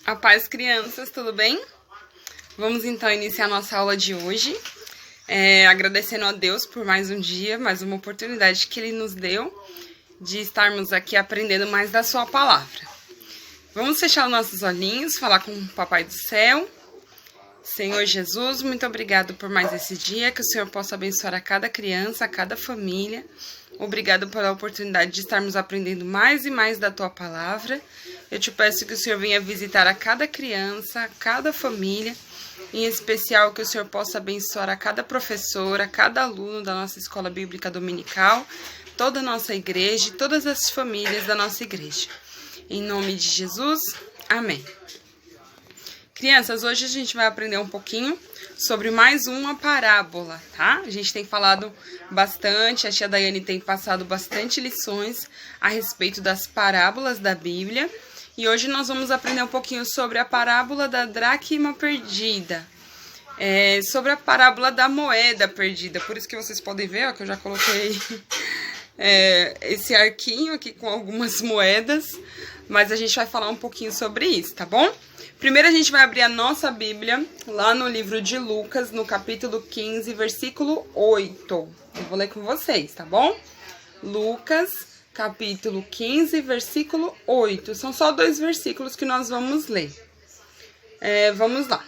A paz, crianças, tudo bem? Vamos então iniciar nossa aula de hoje, agradecendo a Deus por mais um dia, mais uma oportunidade que Ele nos deu de estarmos aqui aprendendo mais da Sua Palavra. Vamos fechar os nossos olhinhos, falar com o Papai do Céu. Senhor Jesus, muito obrigado por mais esse dia, que o Senhor possa abençoar a cada criança, a cada família. Obrigado pela oportunidade de estarmos aprendendo mais e mais da Tua Palavra. Eu te peço que o Senhor venha visitar a cada criança, a cada família, em especial que o Senhor possa abençoar a cada professor, a cada aluno da nossa Escola Bíblica Dominical, toda a nossa igreja e todas as famílias da nossa igreja. Em nome de Jesus, amém. Crianças, hoje a gente vai aprender um pouquinho sobre mais uma parábola, tá? A gente tem falado bastante, a tia Daiane tem passado bastante lições a respeito das parábolas da Bíblia. E hoje nós vamos aprender um pouquinho sobre a parábola da dracma perdida, sobre a parábola da moeda perdida. Por isso que vocês podem ver, ó, que eu já coloquei esse arquinho aqui com algumas moedas, mas a gente vai falar um pouquinho sobre isso, tá bom? Primeiro a gente vai abrir a nossa Bíblia lá no livro de Lucas, no capítulo 15, versículo 8. Eu vou ler com vocês, tá bom? Lucas, capítulo 15, versículo 8. São só 2 versículos que nós vamos ler. Vamos lá.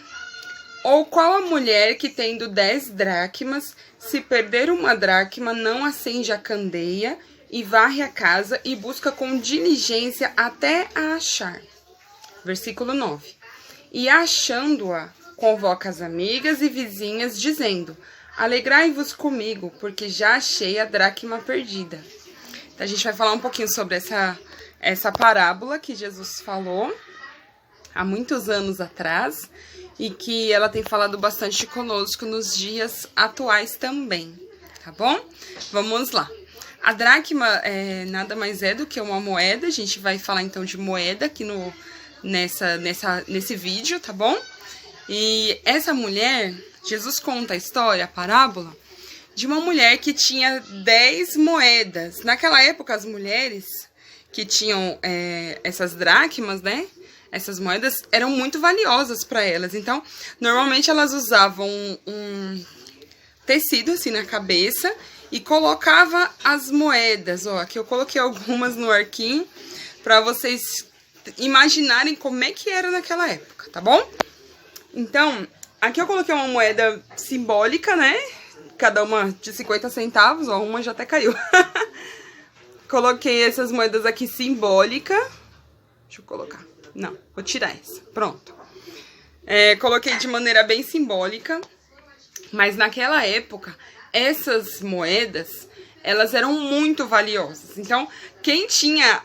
Ou qual a mulher que tendo 10 dracmas, se perder uma dracma, não acende a candeia e varre a casa e busca com diligência até a achar? Versículo 9. E achando-a, convoca as amigas e vizinhas, dizendo: alegrai-vos comigo, porque já achei a dracma perdida. Então, a gente vai falar um pouquinho sobre essa parábola que Jesus falou há muitos anos atrás e que ela tem falado bastante conosco nos dias atuais também, tá bom? Vamos lá. A dracma nada mais é do que uma moeda. A gente vai falar então de moeda aqui nesse vídeo, tá bom? E essa mulher, Jesus conta a história, a parábola, de uma mulher que tinha 10 moedas. Naquela época, as mulheres que tinham essas dracmas, né? Essas moedas eram muito valiosas para elas. Então, normalmente elas usavam um tecido assim na cabeça e colocava as moedas. Ó, aqui eu coloquei algumas no arquinho para vocês imaginarem como é que era naquela época, tá bom? Então, aqui eu coloquei uma moeda simbólica, né? Cada uma de 50 centavos, ó, uma já até caiu. Coloquei essas moedas aqui simbólica. Deixa eu colocar. Não, vou tirar essa. Pronto. Coloquei de maneira bem simbólica. Mas naquela época, essas moedas, elas eram muito valiosas. Então, quem tinha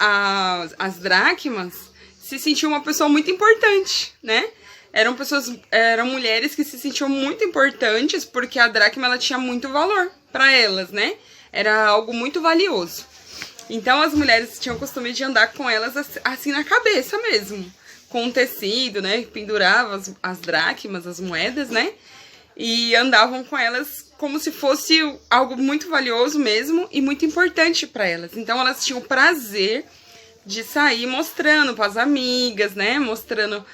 as dracmas se sentia uma pessoa muito importante, né? Eram mulheres que se sentiam muito importantes porque a dracma ela tinha muito valor para elas, né? Era algo muito valioso. Então, as mulheres tinham o costume de andar com elas assim na cabeça mesmo, com um tecido, né? Penduravam as dracmas, as moedas, né? E andavam com elas como se fosse algo muito valioso mesmo e muito importante para elas. Então, elas tinham o prazer de sair mostrando para as amigas, né? Mostrando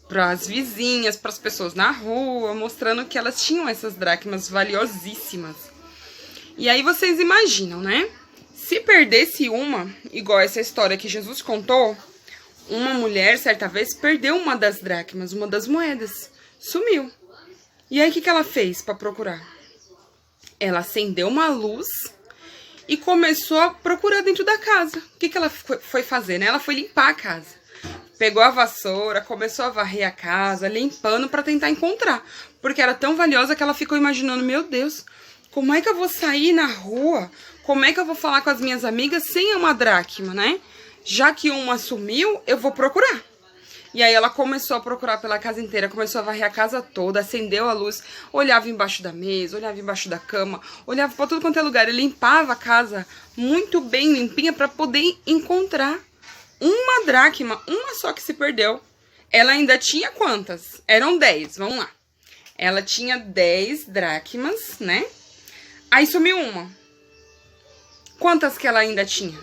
para as vizinhas, para as pessoas na rua, mostrando que elas tinham essas dracmas valiosíssimas. E aí vocês imaginam, né? Se perdesse uma, igual essa história que Jesus contou, uma mulher, certa vez, perdeu uma das dracmas, uma das moedas, sumiu. E aí, o que ela fez para procurar? Ela acendeu uma luz e começou a procurar dentro da casa. O que ela foi fazer, né? Ela foi limpar a casa. Pegou a vassoura, começou a varrer a casa, limpando para tentar encontrar. Porque era tão valiosa que ela ficou imaginando, meu Deus, como é que eu vou sair na rua? Como é que eu vou falar com as minhas amigas sem uma dracma, né? Já que uma sumiu, eu vou procurar. E aí ela começou a procurar pela casa inteira, começou a varrer a casa toda, acendeu a luz, olhava embaixo da mesa, olhava embaixo da cama, olhava para tudo quanto é lugar, e limpava a casa muito bem limpinha para poder encontrar uma dracma, uma só que se perdeu. Ela ainda tinha quantas? Eram 10, vamos lá. Ela tinha 10 dracmas, né? Aí sumiu uma. Quantas que ela ainda tinha?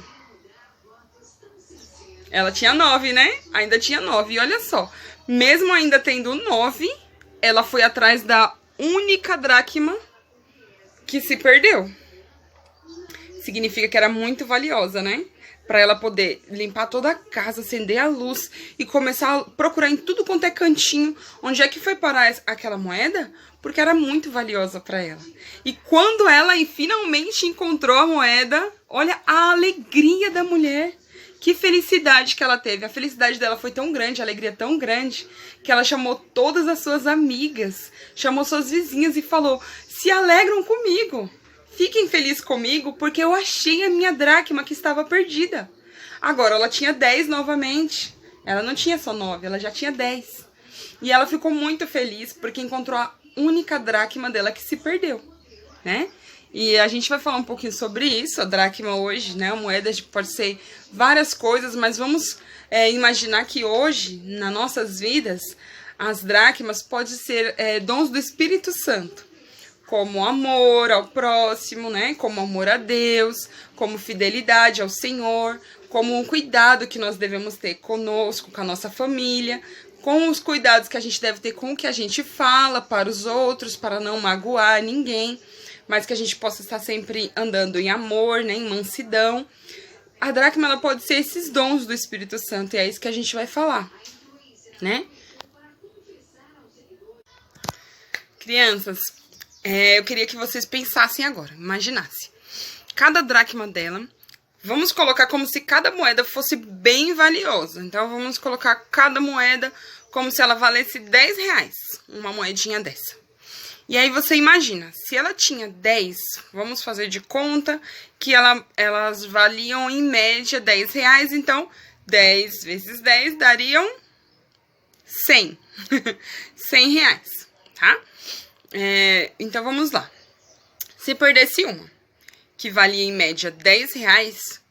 Ela tinha 9, né? Ainda tinha 9. E olha só, mesmo ainda tendo 9, ela foi atrás da única dracma que se perdeu. Significa que era muito valiosa, né? Para ela poder limpar toda a casa, acender a luz e começar a procurar em tudo quanto é cantinho onde é que foi parar aquela moeda, porque era muito valiosa para ela. E quando ela finalmente encontrou a moeda, olha a alegria da mulher. Que felicidade que ela teve. A felicidade dela foi tão grande, a alegria tão grande, que ela chamou todas as suas amigas, chamou suas vizinhas e falou: se alegram comigo, fiquem felizes comigo, porque eu achei a minha dracma que estava perdida. Agora ela tinha 10 novamente. Ela não tinha só 9, ela já tinha 10. E ela ficou muito feliz porque encontrou a única dracma dela que se perdeu, né? E a gente vai falar um pouquinho sobre isso, a dracma hoje, né? A moeda pode ser várias coisas, mas vamos imaginar que hoje, nas nossas vidas, as dracmas podem ser dons do Espírito Santo, como amor ao próximo, né? Como amor a Deus, como fidelidade ao Senhor, como um cuidado que nós devemos ter conosco, com a nossa família, com os cuidados que a gente deve ter com o que a gente fala para os outros, para não magoar ninguém, mas que a gente possa estar sempre andando em amor, né, em mansidão. A dracma, ela pode ser esses dons do Espírito Santo, e é isso que a gente vai falar, né? Crianças, eu queria que vocês pensassem agora, imaginassem. Cada dracma dela, vamos colocar como se cada moeda fosse bem valiosa. Então, vamos colocar cada moeda como se ela valesse 10 reais, uma moedinha dessa. E aí você imagina, se ela tinha 10, vamos fazer de conta que elas valiam em média 10 reais, então 10 vezes 10 dariam 100. 100 reais, tá? Então vamos lá. Se perdesse uma, que valia em média 10 reais,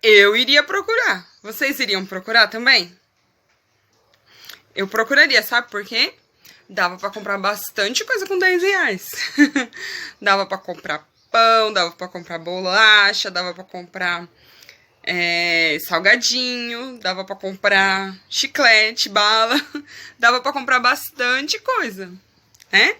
eu iria procurar. Vocês iriam procurar também? Eu procuraria, sabe por quê? Dava pra comprar bastante coisa com 10 reais. Dava pra comprar pão, dava pra comprar bolacha, dava pra comprar salgadinho, dava pra comprar chiclete, bala. Dava pra comprar bastante coisa, né?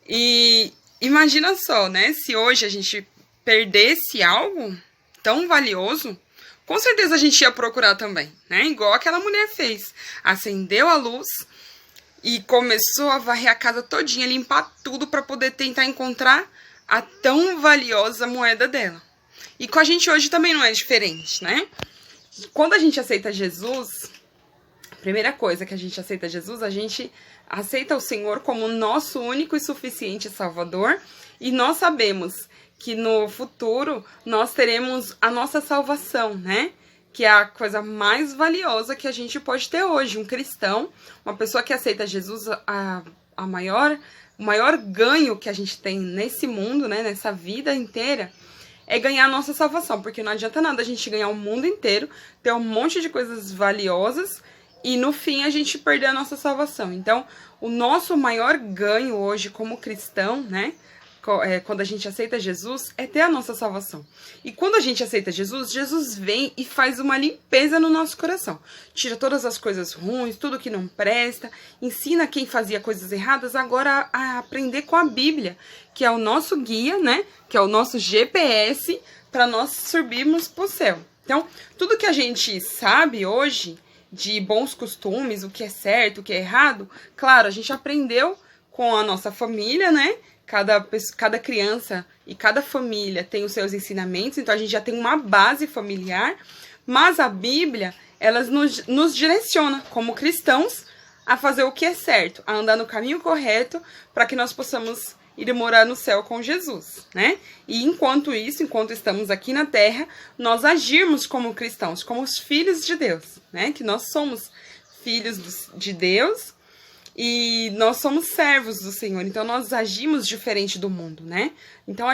E imagina só, né? Se hoje a gente perdesse algo tão valioso, com certeza a gente ia procurar também, né? Igual aquela mulher fez. Acendeu a luz e começou a varrer a casa todinha, limpar tudo para poder tentar encontrar a tão valiosa moeda dela. E com a gente hoje também não é diferente, né? Quando a gente aceita Jesus, a primeira coisa que a gente aceita Jesus, a gente aceita o Senhor como nosso único e suficiente Salvador. E nós sabemos que no futuro nós teremos a nossa salvação, né? Que é a coisa mais valiosa que a gente pode ter hoje. Um cristão, uma pessoa que aceita Jesus, o maior ganho que a gente tem nesse mundo, né, nessa vida inteira, é ganhar a nossa salvação. Porque não adianta nada a gente ganhar o mundo inteiro, ter um monte de coisas valiosas e no fim a gente perder a nossa salvação. Então, o nosso maior ganho hoje como cristão, né, quando a gente aceita Jesus, é ter a nossa salvação. E quando a gente aceita Jesus, Jesus vem e faz uma limpeza no nosso coração. Tira todas as coisas ruins, tudo que não presta, ensina quem fazia coisas erradas agora a aprender com a Bíblia, que é o nosso guia, né? Que é o nosso GPS para nós subirmos para o céu. Então, tudo que a gente sabe hoje de bons costumes, o que é certo, o que é errado, claro, a gente aprendeu com a nossa família, né? Cada criança e cada família tem os seus ensinamentos, então a gente já tem uma base familiar, mas a Bíblia, ela nos direciona como cristãos a fazer o que é certo, a andar no caminho correto para que nós possamos ir morar no céu com Jesus, né? E enquanto estamos aqui na terra, nós agirmos como cristãos, como os filhos de Deus, né? Que nós somos filhos de Deus, e nós somos servos do Senhor, então nós agimos diferente do mundo, né? Então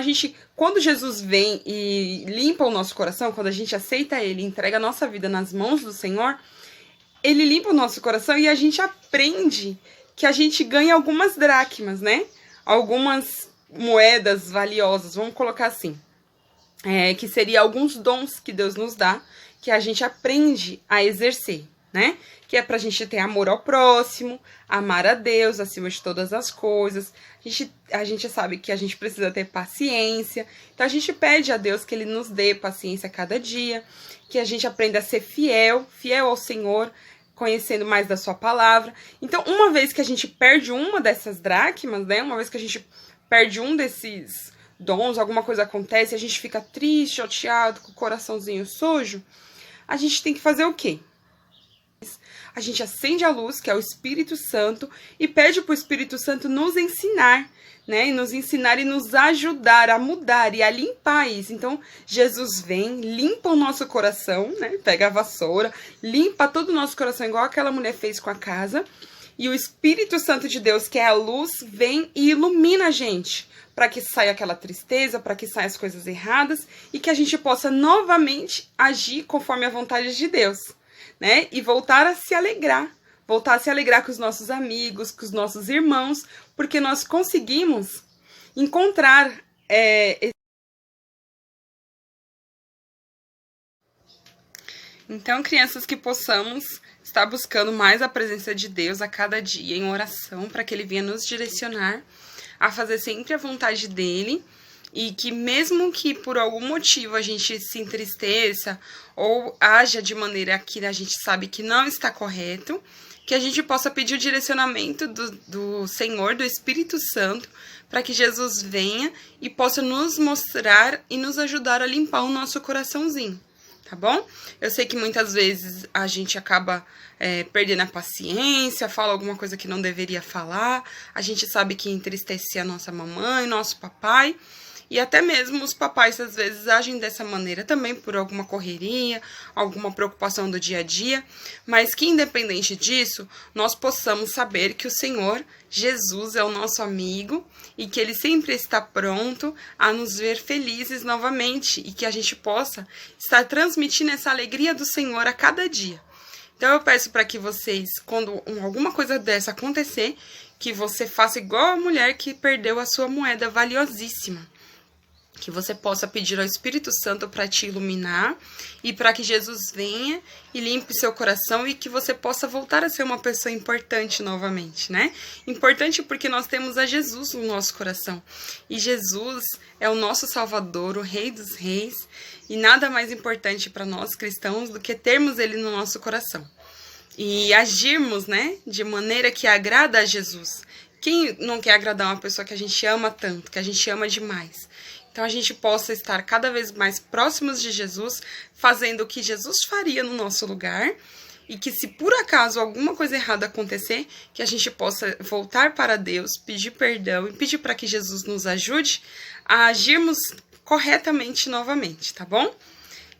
quando Jesus vem e limpa o nosso coração, quando a gente aceita Ele, entrega a nossa vida nas mãos do Senhor, Ele limpa o nosso coração e a gente aprende que a gente ganha algumas dracmas, né? Algumas moedas valiosas, vamos colocar assim, que seria alguns dons que Deus nos dá, que a gente aprende a exercer, né? Que é pra gente ter amor ao próximo, amar a Deus acima de todas as coisas. A gente sabe que a gente precisa ter paciência. Então a gente pede a Deus que Ele nos dê paciência a cada dia, que a gente aprenda a ser fiel ao Senhor, conhecendo mais da sua palavra. Então, uma vez que a gente perde uma dessas dracmas, né? Uma vez que a gente perde um desses dons, alguma coisa acontece, a gente fica triste, chateado, com o coraçãozinho sujo, a gente tem que fazer o quê? A gente acende a luz, que é o Espírito Santo, e pede para o Espírito Santo nos ensinar, né? E nos ensinar e nos ajudar a mudar e a limpar isso. Então, Jesus vem, limpa o nosso coração, né? Pega a vassoura, limpa todo o nosso coração, igual aquela mulher fez com a casa. E o Espírito Santo de Deus, que é a luz, vem e ilumina a gente, para que saia aquela tristeza, para que saia as coisas erradas e que a gente possa novamente agir conforme a vontade de Deus, né? E voltar a se alegrar com os nossos amigos, com os nossos irmãos, porque nós conseguimos encontrar Então, crianças, que possamos estar buscando mais a presença de Deus a cada dia em oração, para que Ele venha nos direcionar a fazer sempre a vontade dEle, e que mesmo que por algum motivo a gente se entristeça ou haja de maneira que a gente sabe que não está correto, que a gente possa pedir o direcionamento do Senhor, do Espírito Santo, para que Jesus venha e possa nos mostrar e nos ajudar a limpar o nosso coraçãozinho. Tá bom? Eu sei que muitas vezes a gente acaba perdendo a paciência, fala alguma coisa que não deveria falar, a gente sabe que entristece a nossa mamãe, nosso papai, e até mesmo os papais às vezes agem dessa maneira também por alguma correria, alguma preocupação do dia a dia, mas que independente disso, nós possamos saber que o Senhor Jesus é o nosso amigo e que Ele sempre está pronto a nos ver felizes novamente e que a gente possa estar transmitindo essa alegria do Senhor a cada dia. Então eu peço para que vocês, quando alguma coisa dessa acontecer, que você faça igual a mulher que perdeu a sua moeda valiosíssima. Que você possa pedir ao Espírito Santo para te iluminar e para que Jesus venha e limpe seu coração e que você possa voltar a ser uma pessoa importante novamente, né? Importante porque nós temos a Jesus no nosso coração. E Jesus é o nosso Salvador, o Rei dos Reis, e nada mais importante para nós cristãos do que termos Ele no nosso coração. E agirmos, né, de maneira que agrada a Jesus. Quem não quer agradar uma pessoa que a gente ama tanto, que a gente ama demais? Então, a gente possa estar cada vez mais próximos de Jesus, fazendo o que Jesus faria no nosso lugar, e que se por acaso alguma coisa errada acontecer, que a gente possa voltar para Deus, pedir perdão e pedir para que Jesus nos ajude a agirmos corretamente novamente, tá bom?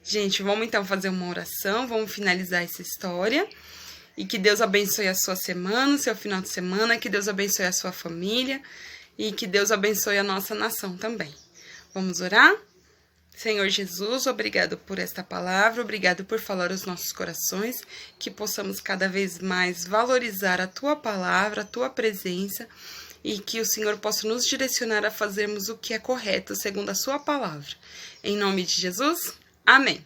Gente, vamos então fazer uma oração, vamos finalizar essa história. E que Deus abençoe a sua semana, o seu final de semana, que Deus abençoe a sua família e que Deus abençoe a nossa nação também. Vamos orar? Senhor Jesus, obrigado por esta palavra, obrigado por falar aos nossos corações, que possamos cada vez mais valorizar a Tua palavra, a Tua presença, e que o Senhor possa nos direcionar a fazermos o que é correto, segundo a Sua palavra. Em nome de Jesus, amém.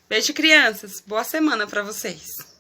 Beijo, crianças. Boa semana para vocês.